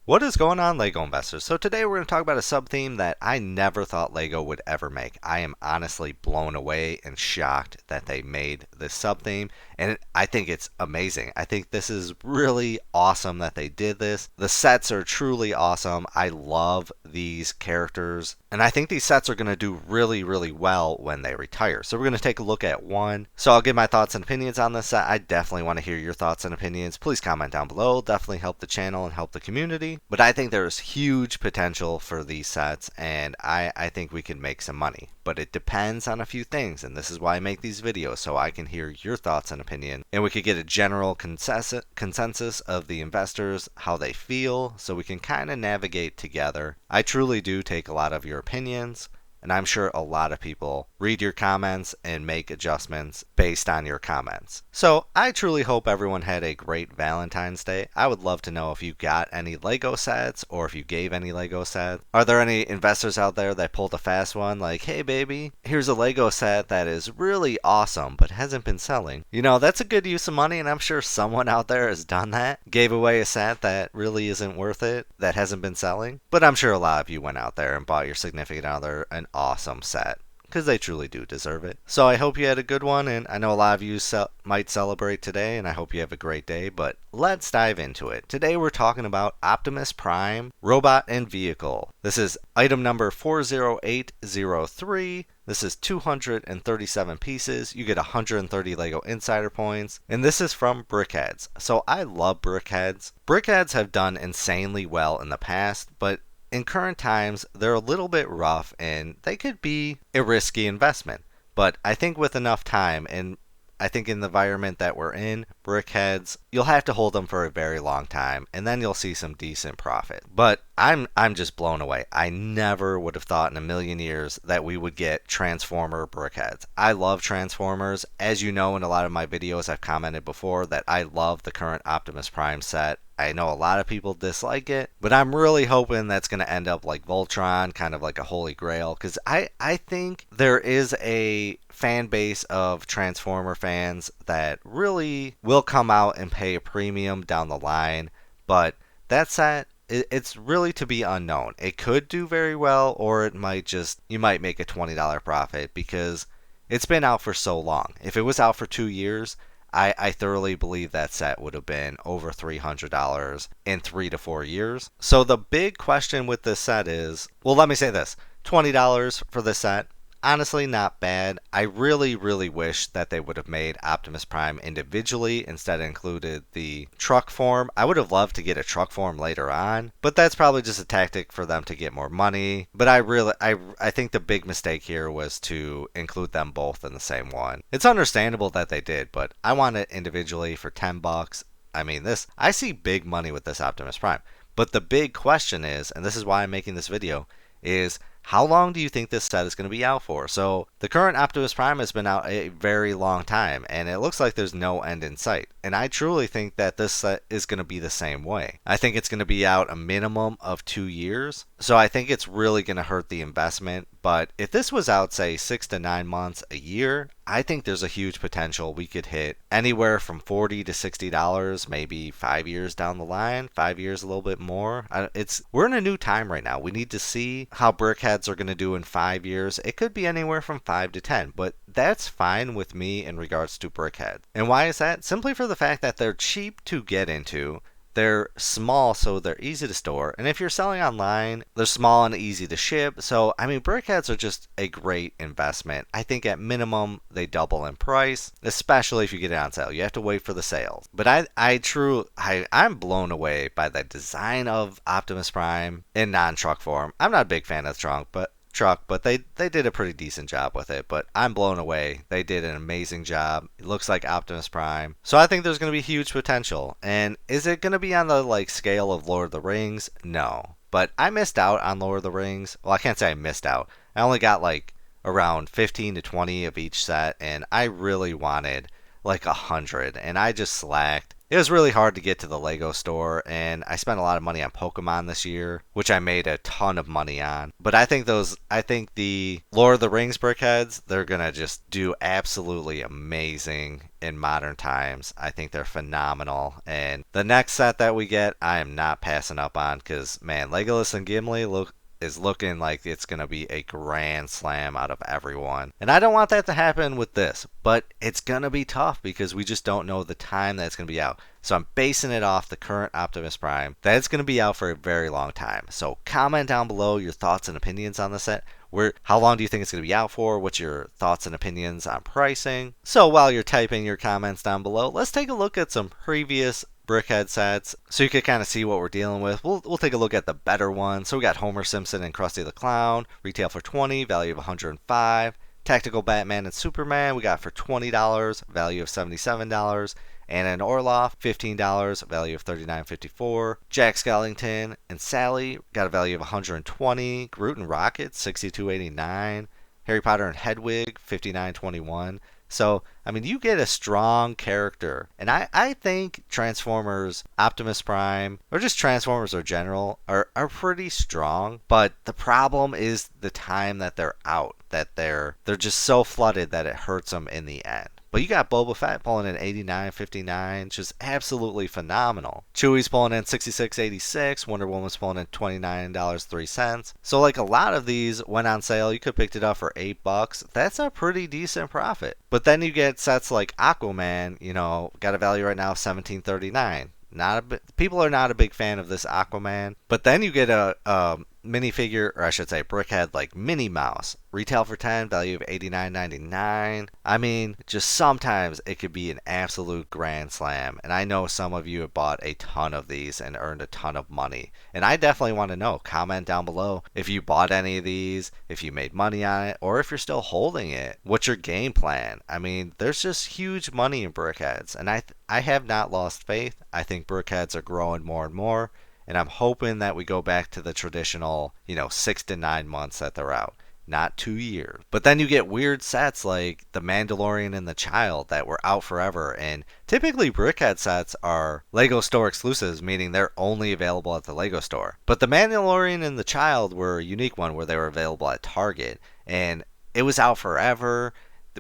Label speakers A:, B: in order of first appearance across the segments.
A: What is going on, LEGO investors? So today we're going to talk about a sub-theme that I never thought LEGO would ever make. I am honestly blown away and shocked that they made this sub-theme, and I think it's amazing. I think this is really awesome that they did this. The sets are truly awesome. I love these characters, and I think these sets are going to do really, really well when they retire. So we're going to take a look at one. So I'll give my thoughts and opinions on this set. I definitely want to hear your thoughts and opinions. Please comment down below. Definitely help the channel and help the community. But I think there's huge potential for these sets, and I think we can make some money. But it depends on a few things, and this is why I make these videos, so I can hear your thoughts and opinion, and we could get a general consensus of the investors, how they feel, so we can kind of navigate together. I truly do take a lot of your opinions, and I'm sure a lot of people read your comments and make adjustments based on your comments. So I truly hope everyone had a great Valentine's Day. I would love to know if you got any LEGO sets or if you gave any LEGO sets. Are there any investors out there that pulled a fast one like, hey baby, here's a LEGO set that is really awesome but hasn't been selling? You know, that's a good use of money, and I'm sure someone out there has done that. Gave away a set that really isn't worth it, that hasn't been selling. But I'm sure a lot of you went out there and bought your significant other an awesome set, because they truly do deserve it. So I hope you had a good one, and I know a lot of you might celebrate today, and I hope you have a great day, but let's dive into it. Today we're talking about Optimus Prime, Robot and Vehicle. This is item number 40803. This is 237 pieces. You get 130 LEGO Insider points, and this is from BrickHeadz. So I love BrickHeadz. BrickHeadz have done insanely well in the past, but in current times, they're a little bit rough and they could be a risky investment. But I think with enough time, and I think in the environment that we're in, BrickHeadz, you'll have to hold them for a very long time, and then you'll see some decent profit. But I'm just blown away. I never would have thought in a million years that we would get Transformer BrickHeadz. I love Transformers. As you know, in a lot of my videos, I've commented before that I love the current Optimus Prime set. I know a lot of people dislike it, but I'm really hoping that's going to end up like Voltron, kind of like a holy grail, because I think there is a fan base of Transformer fans that really will come out and pay a premium down the line, but that set, it's really to be unknown. It could do very well, or it might just, you might make a $20 profit because it's been out for so long. If it was out for 2 years, I thoroughly believe that set would have been over $300 in 3 to 4 years. So the big question with this set is, well, let me say this, $20 for this set, honestly not bad. I really, really wish that they would have made Optimus Prime individually instead of included the truck form. I would have loved to get a truck form later on, but that's probably just a tactic for them to get more money. But I think the big mistake here was to include them both in the same one. It's understandable that they did, but I want it individually for $10. I mean, I see big money with this Optimus Prime. But the big question is, and this is why I'm making this video, is how long do you think this set is going to be out for? So the current Optimus Prime has been out a very long time, and it looks like there's no end in sight. And I truly think that this set is going to be the same way. I think it's going to be out a minimum of 2 years. So I think it's really going to hurt the investment. But if this was out, say, 6 to 9 months, a year, I think there's a huge potential we could hit anywhere from $40 to $60, maybe 5 years down the line, 5 years a little bit more. We're in a new time right now. We need to see how BrickHeadz are going to do in 5 years. It could be anywhere from 5 to 10, but that's fine with me in regards to BrickHeadz. And why is that? Simply for the fact that they're cheap to get into. They're small, so they're easy to store. And if you're selling online, they're small and easy to ship. So, I mean, BrickHeadz are just a great investment. I think at minimum, they double in price, especially if you get it on sale. You have to wait for the sales. But I'm blown away by the design of Optimus Prime in non-truck form. I'm not a big fan of the truck, but they did a pretty decent job with it. But I'm blown away. They did an amazing job. It looks like Optimus Prime. So I think there's going to be huge potential. And is it going to be on the scale of Lord of the Rings? No. But I missed out on Lord of the Rings. Well, I can't say I missed out. I only got around 15 to 20 of each set, and I really wanted 100, and I just slacked. It was really hard to get to the Lego store, and I spent a lot of money on Pokemon this year, which I made a ton of money on. But I think the Lord of the Rings BrickHeadz, they're gonna just do absolutely amazing in modern times. I think they're phenomenal, and the next set that we get, I am not passing up on, because man, Legolas and Gimli is looking like it's going to be a grand slam out of everyone. And I don't want that to happen with this, but it's going to be tough because we just don't know the time that it's going to be out. So I'm basing it off the current Optimus Prime. That it's going to be out for a very long time. So comment down below your thoughts and opinions on the set. How long do you think it's going to be out for? What's your thoughts and opinions on pricing? So while you're typing your comments down below, let's take a look at some previous BrickHeadz sets so you can kind of see what we're dealing with. We'll take a look at the better ones. So we got Homer Simpson and Krusty the Clown, retail for $20, value of $105. Tactical Batman and Superman we got for $20, value of $77. Anna and Orloff, $15, value of $39.54. Jack Skellington and Sally got a value of $120. Groot and Rocket, $62.89. Harry Potter and Hedwig, $59.21. So, I mean, you get a strong character. And I think Transformers, Optimus Prime, or just Transformers in general, are pretty strong. But the problem is the time that they're out. That they're just so flooded that it hurts them in the end. But you got Boba Fett pulling in 89.59, just absolutely phenomenal. Chewie's pulling in 66.86, Wonder Woman's pulling in $29.03. So like a lot of these went on sale, you could have picked it up for $8. That's a pretty decent profit. But then you get sets like Aquaman, got a value right now of $17.39. People are not a big fan of this Aquaman. But then you get a minifigure, or I should say BrickHeadz, like Minnie Mouse. Retail for $10, value of $89.99. I mean, just sometimes it could be an absolute grand slam. And I know some of you have bought a ton of these and earned a ton of money. And I definitely want to know. Comment down below if you bought any of these, if you made money on it, or if you're still holding it. What's your game plan? I mean, there's just huge money in BrickHeadz. And I have not lost faith. I think BrickHeadz are growing more and more. And I'm hoping that we go back to the traditional, 6 to 9 months that they're out, not 2 years. But then you get weird sets like The Mandalorian and the Child that were out forever. And typically BrickHeadz sets are Lego store exclusives, meaning they're only available at the Lego store. But The Mandalorian and the Child were a unique one where they were available at Target. And it was out forever.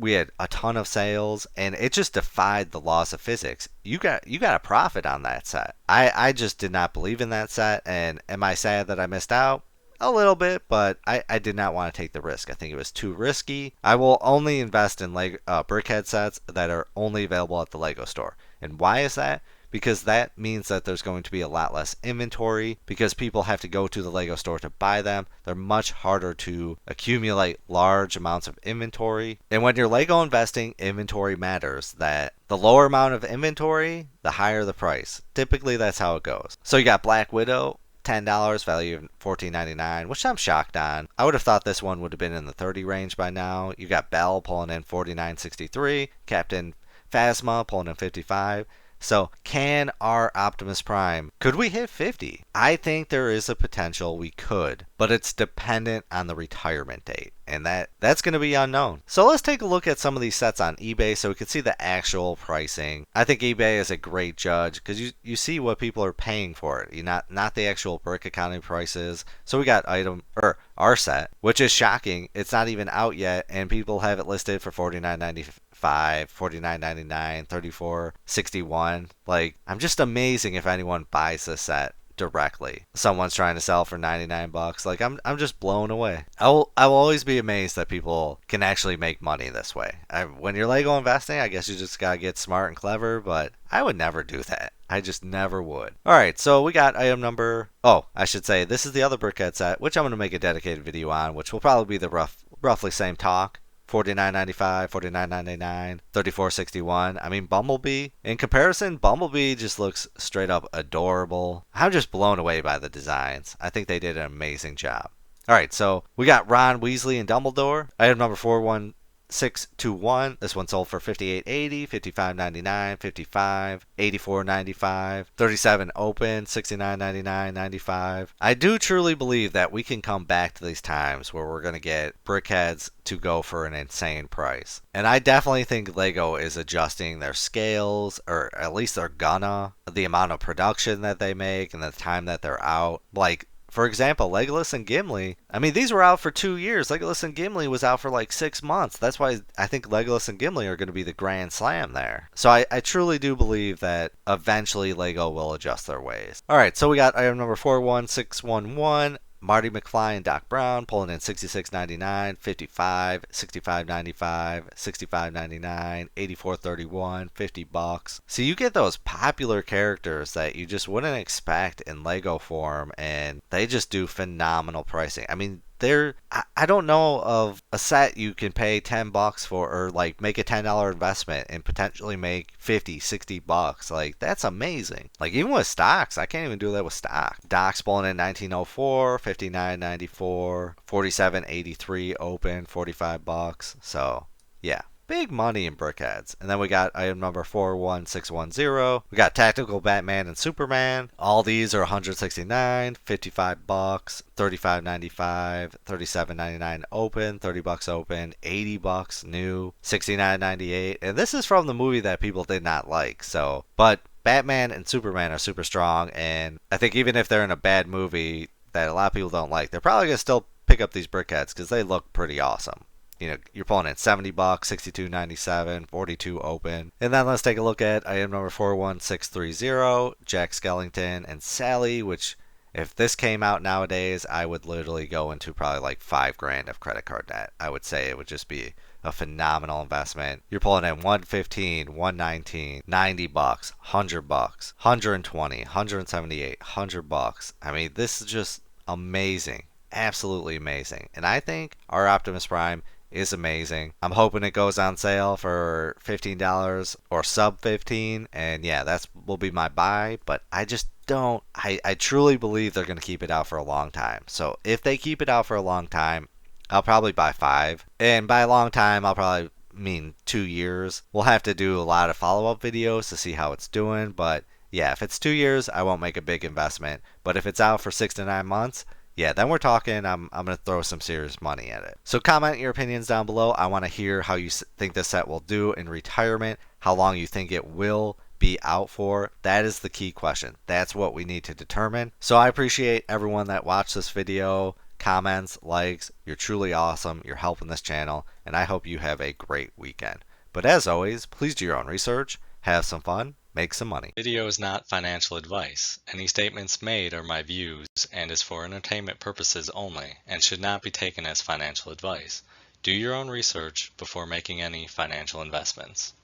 A: We had a ton of sales, and it just defied the laws of physics. You got a profit on that set. I just did not believe in that set, and am I sad that I missed out? A little bit, but I did not want to take the risk. I think it was too risky. I will only invest in BrickHeadz sets that are only available at the Lego store. And why is that? Because that means that there's going to be a lot less inventory because people have to go to the Lego store to buy them. They're much harder to accumulate large amounts of inventory. And when you're Lego investing, inventory matters. That the lower amount of inventory, the higher the price. Typically, that's how it goes. So you got Black Widow, $10, value of $14.99, which I'm shocked on. I would have thought this one would have been in the 30 range by now. You got Belle pulling in $49.63, Captain Phasma pulling in $55. So, can our Optimus Prime, could we hit 50? I think there is a potential we could, but it's dependent on the retirement date, and that's going to be unknown. So let's take a look at some of these sets on eBay so we can see the actual pricing. I think eBay is a great judge because you see what people are paying for it, not the actual brick accounting prices. So we got our set, which is shocking. It's not even out yet, and people have it listed for $49.95. $49.99, $34.61. Like, I'm just amazing if anyone buys this set directly. Someone's trying to sell for $99. Like, I'm just blown away. I'll always be amazed that people can actually make money this way. When you're Lego investing, I guess you just gotta get smart and clever, but I would never do that. I just never would. Alright, so we got item number... Oh, I should say, this is the other BrickHeadz set, which I'm going to make a dedicated video on, which will probably be the roughly same talk. $49.95, $49.99, $34.61. I mean, Bumblebee, in comparison, Bumblebee just looks straight up adorable. I'm just blown away by the designs. I think they did an amazing job. Alright, so we got Ron Weasley and Dumbledore. Item number 41 621. This one sold for $58.80, $55.99, $55, $84.95, 37 open, $69.99, $95. I do truly believe that we can come back to these times where we're going to get BrickHeadz to go for an insane price. And I definitely think Lego is adjusting their scales, or at least they're gonna, the amount of production that they make and the time that they're out. Like, for example, Legolas and Gimli, I mean, these were out for 2 years. Legolas and Gimli was out for like 6 months. That's why I think Legolas and Gimli are going to be the grand slam there. So I truly do believe that eventually Lego will adjust their ways. All right, so we got item number 41611. Marty McFly and Doc Brown pulling in $66.99, $55, $65.95, $65.99, $84.31, $50. So you get those popular characters that you just wouldn't expect in Lego form, and they just do phenomenal pricing. I mean, I don't know of a set you can pay $10 for, or like make a $10 investment and potentially make $50-$60. Like, that's amazing. Like, even with stocks, I can't even do that with stock. Doc's pulling in 1904, $59.94, $47.83 open, $45. So yeah, big money in BrickHeadz. And then we got item number 41610. We got Tactical Batman and Superman. All these are $169, $55, $35.95, $37.99 open, $30 open, $80 new, $69.98. And this is from the movie that people did not like. So, but Batman and Superman are super strong, and I think even if they're in a bad movie that a lot of people don't like, they're probably gonna still pick up these BrickHeadz because they look pretty awesome. You know, you're pulling in $70, $62.97, $42 open. And then let's take a look at item number 41630, Jack Skellington and Sally, which if this came out nowadays, I would literally go into probably like $5,000 of credit card debt. I would say it would just be a phenomenal investment. You're pulling in 115, 119, $90, $100, $120, $178, $100. I mean, this is just amazing. Absolutely amazing. And I think our Optimus Prime is amazing. I'm hoping it goes on sale for $15 or sub 15, and yeah, that's will be my buy. But I just don't. I truly believe they're going to keep it out for a long time. So if they keep it out for a long time, I'll probably buy 5. And by a long time, I'll probably mean 2 years. We'll have to do a lot of follow-up videos to see how it's doing. But yeah, if it's 2 years, I won't make a big investment. But if it's out for 6 to 9 months, yeah, then we're talking, I'm going to throw some serious money at it. So comment your opinions down below. I want to hear how you think this set will do in retirement, how long you think it will be out for. That is the key question. That's what we need to determine. So I appreciate everyone that watched this video, comments, likes. You're truly awesome. You're helping this channel, and I hope you have a great weekend. But as always, please do your own research, have some fun, make some money.
B: Video is not financial advice. Any statements made are my views and is for entertainment purposes only and should not be taken as financial advice. Do your own research before making any financial investments.